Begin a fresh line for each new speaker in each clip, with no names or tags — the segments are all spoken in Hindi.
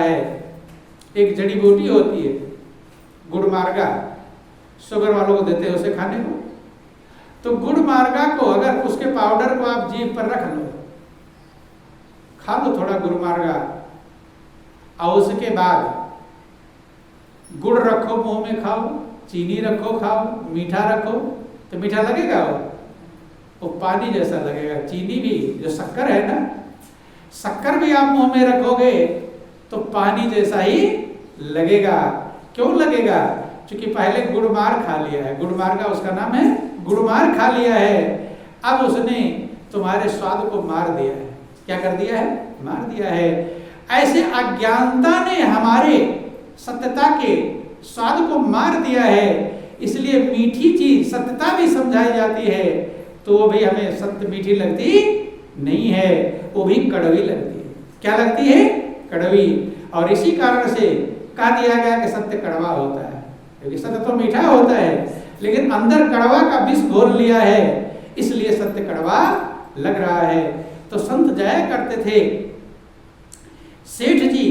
है, एक जड़ी बूटी होती है गुड़ मार्गा, शुगर वालों को देते हैं उसे खाने को। तो गुड़ मार्गा को अगर उसके पाउडर को आप जीभ पर रख लो, खा लो थोड़ा गुड़ मार्गा, और उसके बाद गुड़ रखो मुंह में खाओ, चीनी रखो खाओ, मीठा रखो, तो मीठा लगेगा वो पानी जैसा लगेगा। चीनी भी, जो शक्कर है ना, शक्कर भी आप मुंह में रखोगे तो पानी जैसा ही लगेगा। क्यों लगेगा? क्योंकि पहले गुड़मार खा लिया है, गुड़मार का उसका नाम है, गुड़मार खा लिया है। अब उसने तुम्हारे स्वाद को मार दिया है। क्या कर दिया है? मार दिया है। ऐसे अज्ञानता ने हमारे सत्यता के स्वाद को मार दिया है। इसलिए मीठी चीज सत्यता भी समझाई जाती है तो वो भी हमें सत्य मीठी लगती नहीं है, वो भी कड़वी लगती है। क्या लगती है? कड़वी। और इसी कारण से कहा दिया गया कि सत्य कड़वा होता है, क्योंकि सत्य तो मीठा होता है लेकिन अंदर कड़वा का विष घोल लिया है, इसलिए सत्य कड़वा लग रहा है। तो संत जाया करते थे, सेठ जी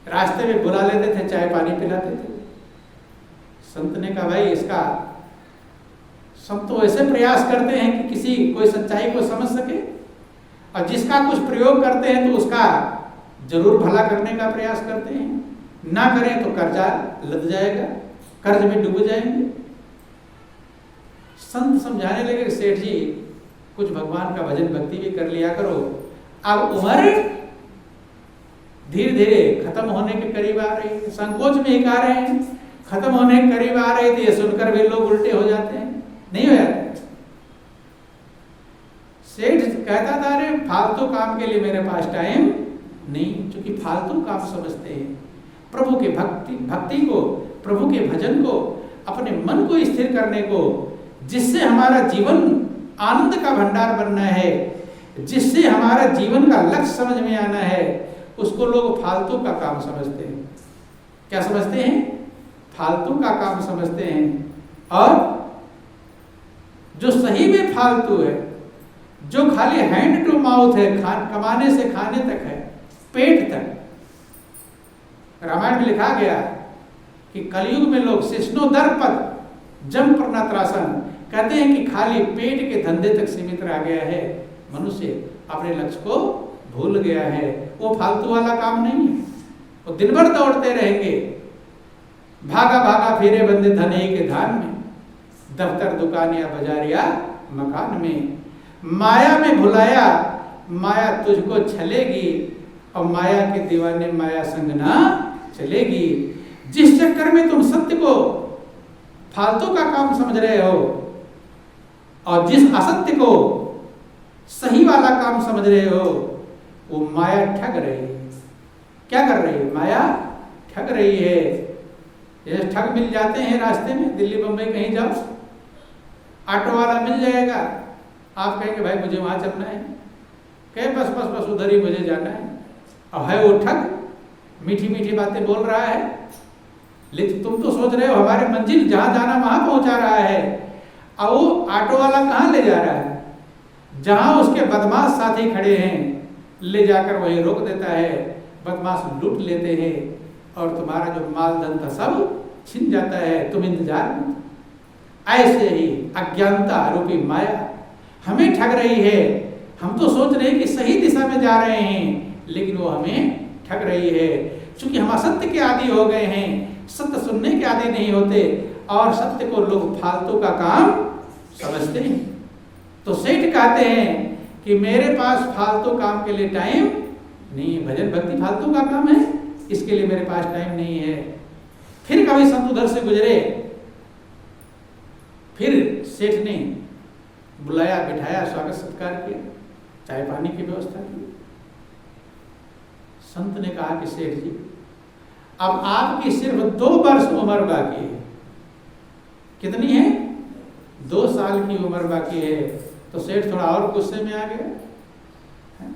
रास्ते में बुला लेते थे, चाय पानी पिलाते थे। संत ने कहा भाई इसका, संत तो ऐसे प्रयास करते हैं कि किसी कोई सच्चाई को समझ सके, और जिसका कुछ प्रयोग करते हैं तो उसका जरूर भला करने का प्रयास करते हैं, ना करें तो कर्जा लद जाएगा, कर्ज में डूब जाएंगे। संत समझाने लगे सेठ जी कुछ भगवान का भजन भक्ति भी कर लिया करो, अब उम्र धीरे धीरे खत्म होने के करीब आ रही है, संकोच में ही कह रहे हैं, खत्म होने के करीब आ रहे थे, ये सुनकर भी लोग उल्टे हो जाते हैं, नहीं हो जाते। सेठ कहता था अरे फालतू काम के लिए मेरे पास टाइम नहीं, क्योंकि फालतू काम समझते हैं। प्रभु के भक्ति को, प्रभु के भजन को, अपने मन को स्थिर करने को, जिससे हमारा जीवन आनंद का भंडार बनना है, जिससे हमारा जीवन का लक्ष्य समझ में आना है, उसको लोग फालतू का काम समझते हैं। क्या समझते हैं? फालतू का काम समझते हैं। और जो सही में फालतू है, जो खाली हैंड टू माउथ है, कमाने से खाने तक है, पेट तक। रामायण में लिखा गया कि कलयुग में लोग शिष्णोदर्पद जम प्रणात्रासन, कहते हैं कि खाली पेट के धंधे तक सीमित रह गया है। मनुष्य अपने लक्ष्य को भूल गया है। वो फालतू वाला काम नहीं है, वो दिन भर दौड़ते रहेंगे, भागा भागा फिरे बंदे धने के धान में, दफ्तर दुकान या बाजार या मकान में। माया में भुलाया, माया तुझको छलेगी, और माया के दीवाने माया संग ना चलेगी। जिस चक्कर में तुम सत्य को फालतू का काम समझ रहे हो, और जिस असत्य को सही वाला काम समझ रहे हो, वो माया ठग रही है। क्या कर रही है? माया ठग रही है। ये ठग मिल जाते हैं रास्ते में, दिल्ली बंबई कहीं जाओ, ऑटो वाला मिल जाएगा, आप कहेंगे भाई मुझे वहां चलना है, कहे बस बस बस उधर ही मुझे जाना है, और है वो ठग, मीठी मीठी बातें बोल रहा है, लेकिन तुम तो सोच रहे हो हमारे मंजिल जहां जाना वहां पहुंचा रहा है, और वो ऑटो वाला कहां ले जा रहा है? जहां उसके बदमाश साथी खड़े हैं, ले जाकर वहीं रोक देता है, बदमाश लूट लेते हैं, और तुम्हारा जो माल धन था सब छिन जाता है, तुम इंतजार में। ऐसे ही अज्ञानता रूपी माया हमें ठग रही है। हम तो सोच रहे हैं कि सही दिशा में जा रहे हैं, लेकिन वो हमें ठग रही है, क्योंकि हम असत्य के आदी हो गए हैं, सत्य सुनने के आदी नहीं होते, और सत्य को लोग फालतू का काम समझते हैं। तो सेठ कहते हैं कि मेरे पास फालतू काम के लिए टाइम नहीं है। भजन भक्ति फालतू का काम है, इसके लिए मेरे पास टाइम नहीं है। फिर कभी संत उधर से गुजरे, फिर सेठ ने बुलाया, बिठाया, स्वागत सत्कार किया, चाय पानी की व्यवस्था की। संत ने कहा कि सेठ जी अब आपकी सिर्फ 2 वर्ष उम्र बाकी है। कितनी है? 2 साल की उम्र बाकी है। तो सेठ थोड़ा और गुस्से में आ गया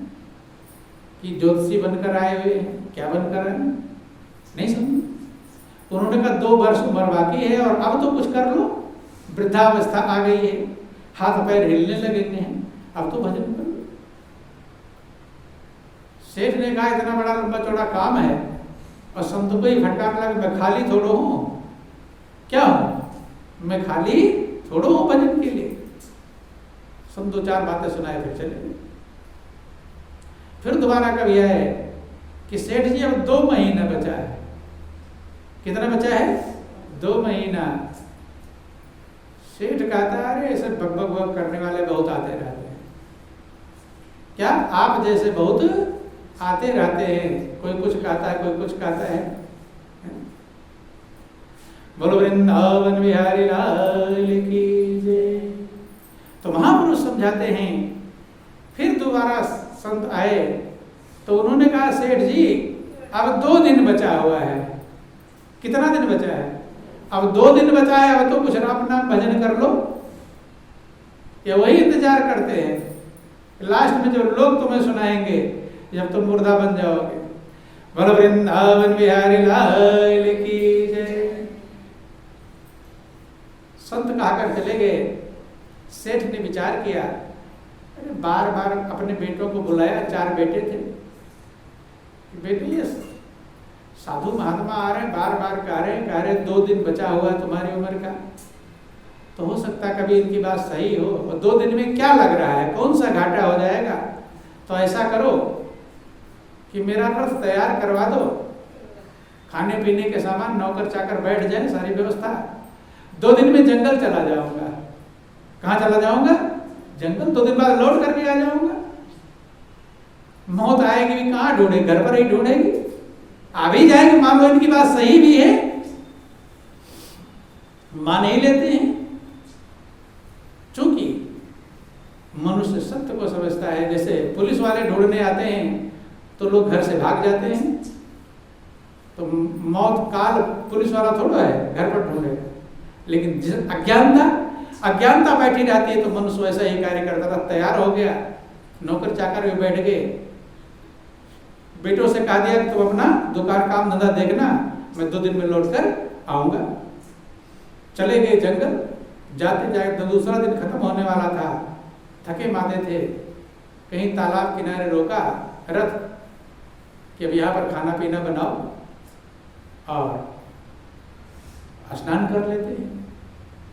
कि ज्योतिषी बनकर आए हुए हैं, क्या बनकर आए, नहीं समझ। उन्होंने कहा 2 वर्ष उम्र बाकी है और अब तो कुछ कर लो, वृद्धावस्था आ गई है, हाथ पैर हिलने लगे हैं, अब तो भजन कर लो। सेठ ने कहा इतना बड़ा लंबा चौड़ा काम है, और संत को ही फटकार लगा, मैं खाली थोड़ो हूं, क्या हूं मैं, खाली थोड़ो हूं भजन के लिए। संत 2-4 बातें सुनाए फिर चले। फिर दोबारा कभी आए कि सेठ जी अब 2 महीना बचा है। कितना बचा है? 2 महीना। सेठ कहता है अरे ऐसे बक बक बक करने वाले बहुत आते रहते हैं। क्या? आप जैसे बहुत आते रहते हैं, कोई कुछ कहता है, कोई कुछ कहता है। बोलो वृंदावन बिहारी लाल की जय। तो महापुरुष समझाते हैं। फिर दोबारा संत आए तो उन्होंने कहा सेठ जी अब 2 दिन बचा हुआ है। कितना दिन बचा है? अब 2 दिन बचा है, अब तो कुछ राम नाम भजन कर लो। ये वही इंतजार करते हैं लास्ट में जो लोग तुम्हें सुनाएंगे जब तुम मुर्दा बन जाओगे। बोलो वृंदावन बिहारी लाल की जय। संत कहकर चले गए। सेठ ने विचार किया, अरे बार बार अपने बेटों को बुलाया, 4 बेटे थे। बेटे ये साधु महात्मा आ रहे हैं, बार बार कह रहे 2 दिन बचा हुआ है तुम्हारी उम्र का, तो हो सकता है कभी इनकी बात सही हो। और 2 दिन में क्या लग रहा है, कौन सा घाटा हो जाएगा। तो ऐसा करो कि मेरा रथ तैयार करवा दो, खाने पीने के सामान, नौकर चाकर बैठ जाए, सारी व्यवस्था। 2 दिन में जंगल चला जाऊंगा। कहाँ चला जाऊंगा? जंगल। 2 दिन बाद लौट करके आ जाऊंगा। मौत आएगी भी कहाँ ढूंढे, घर पर ही ढूंढेगी। आ भी जाएगी, मान लो इनकी बात सही भी है, मान ही लेते हैं। चूंकि मनुष्य सत्य को समझता है। जैसे पुलिस वाले ढूंढने आते हैं तो लोग घर से भाग जाते हैं, तो मौत काल पुलिस वाला थोड़ा है घर पर ढूंढेगा। लेकिन जिस अज्ञानता बैठी रहती है तो मनुष्य वैसा ही कार्य करता था। तैयार हो गया, नौकर चाकर भी बैठ गए, बेटों से कहा दिया कि तुम अपना दुकान काम धंधा देखना, मैं 2 दिन में लौट कर आऊंगा। चले गए जंगल। जाते जाते दूसरा दिन खत्म होने वाला था, थके मादे थे। कहीं तालाब किनारे रोका रथ कि अब यहाँ पर खाना पीना बनाओ और स्नान कर लेते हैं।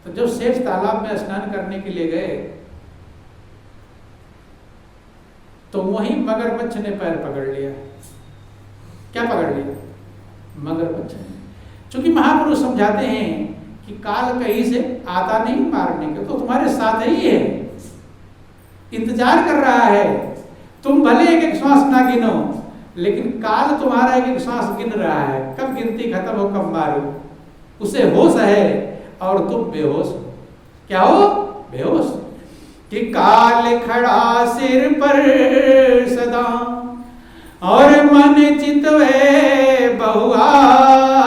तो जब सेठ तालाब में स्नान करने के लिए गए तो वहीं मगरमच्छ ने पैर पकड़ लिया। क्या पकड़ लिया? मगरमच्छ ने। चूंकि महापुरुष समझाते हैं कि काल कहीं से आता नहीं मारने के, तो तुम्हारे साथ ही है, इंतजार कर रहा है। तुम भले एक श्वास ना गिनो, लेकिन काल तुम्हारा एक श्वास गिन रहा है। कब गिनती खत्म हो, कब मारो। उसे होश है और तुम बेहोश हो। क्या हो? बेहोश। कि काल खड़ा सिर पर सदा और मन चितवे बहुआस,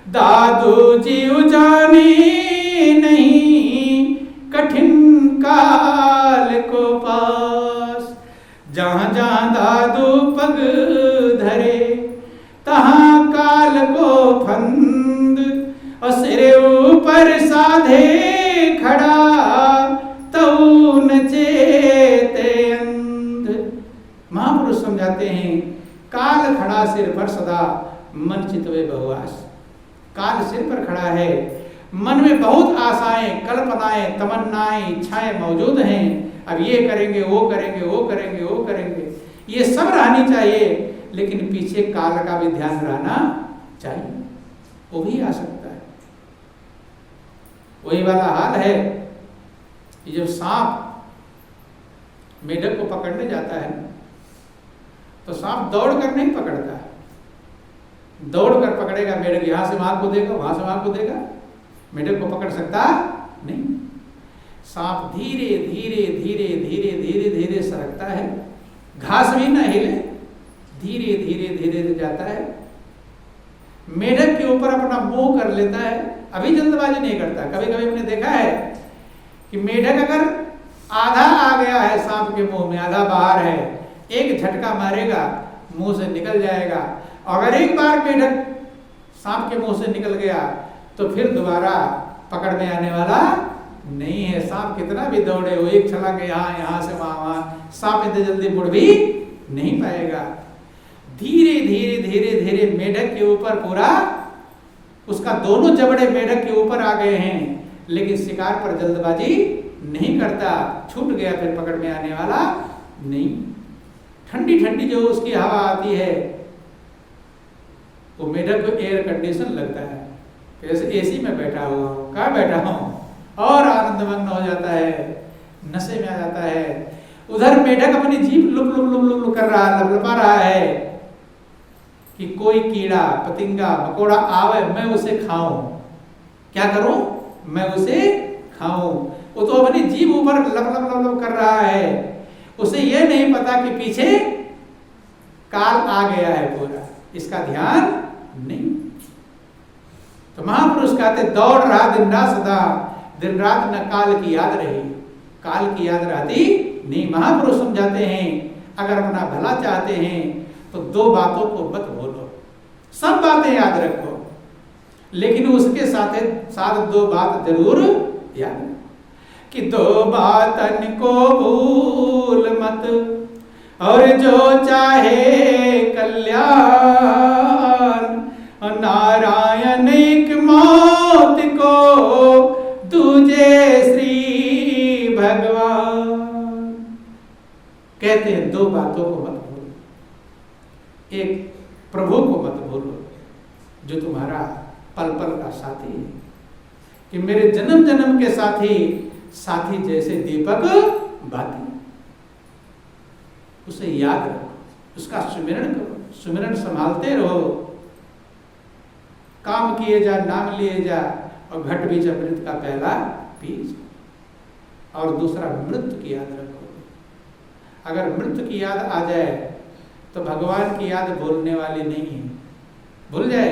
दादू जीव जाने नहीं कठिन काल को पास। जहां जहां दादू पग धरे तहां काल को फंद, और सिर ऊपर साधे खड़ा तऊ न चेते अंध। महापुरुष समझाते हैं काल खड़ा सिर पर सदा मन चितवे बहुआस। काल सिर पर खड़ा है, मन में बहुत आशाएं, कल्पनाएं, तमन्नाएं, इच्छाएं मौजूद हैं। अब ये करेंगे, वो करेंगे, वो करेंगे, वो करेंगे, ये सब रहनी चाहिए। लेकिन पीछे काल का भी ध्यान रहना चाहिए, वो भी आ सकता है। वही वाला हाल है कि जब सांप मेढक को पकड़ने जाता है तो सांप दौड़ कर नहीं पकड़ता। दौड़ कर पकड़ेगा मेढक, यहां से वहां कूदेगा, वहां से वहां कूदेगा, मेढक को पकड़ सकता नहीं। सांप धीरे धीरे धीरे धीरे धीरे धीरे सरकता है, घास भी ना हिले, धीरे धीरे धीरे जाता है, मेढक के ऊपर अपना मुंह कर लेता है। अभी जल्दबाजी नहीं करता। कभी कभी हमने देखा है कि मेढक अगर आधा आ गया है सांप के मुंह में, आधा बाहर है, एक झटका मारेगा, मुंह से निकल जाएगा। अगर एक बार मेढक सांप के मुंह से निकल गया तो फिर दोबारा पकड़ने आने वाला नहीं है। सांप कितना भी दौड़े, वो एक छलांग यहाँ, यहाँ से वहां, वहां, सांप इतने जल्दी मुड़ भी नहीं पाएगा। धीरे धीरे धीरे धीरे मेढक के ऊपर पूरा उसका दोनों जबड़े मेढक के ऊपर आ गए हैं, लेकिन शिकार पर जल्दबाजी नहीं करता, छूट गया फिर पकड़ में आने वाला नहीं। ठंडी ठंडी जो उसकी हवा आती है वो मेढक को एयर कंडीशन लगता है, जैसे एसी में बैठा हुआ हूँ, कहाँ बैठा हूँ, और आनंदमग्न हो जाता है, नशे में आ जाता है। उधर मेढक अपनी जीभ लुप लुप लुप लुप कर रहा, लपलपा रहा है कि कोई कीड़ा पतिंगा मकोड़ा आवे मैं उसे खाऊं। क्या करूं? मैं उसे खाऊं। वो तो अपनी जीभ ऊपर लप लप लप लप कर रहा है, उसे यह नहीं पता कि पीछे काल आ गया है पूरा, इसका ध्यान नहीं। तो महापुरुष कहते दौड़ रहा दिन रात सदा, दिन रात न काल की याद रही, काल की याद रहती नहीं। महापुरुष समझाते हैं अगर अपना भला चाहते हैं तो दो बातों को मत भूलो, सब बातें याद रखो, लेकिन उसके साथ दो बात जरूर याद रखो कि दो बातन को भूल मत, और जो चाहे कल्याण, नारायण एक मौत को दूजे श्री भगवान। कहते हैं दो बातों को मत भूलो, एक प्रभु को मत भूलो जो तुम्हारा पल पल का साथी है, कि मेरे जन्म जन्म के साथी जैसे दीपक बाती, उसे याद रखो, उसका सुमिरन करो, सुमिरन संभालते रहो, काम किए जा, नाम लिए जा, और घट बीच अमृत का पहला पी जा। और दूसरा मृत्यु की याद रखो। अगर मृत्यु की याद आ जाए तो भगवान की याद भूलने वाली नहीं है, भूल जाए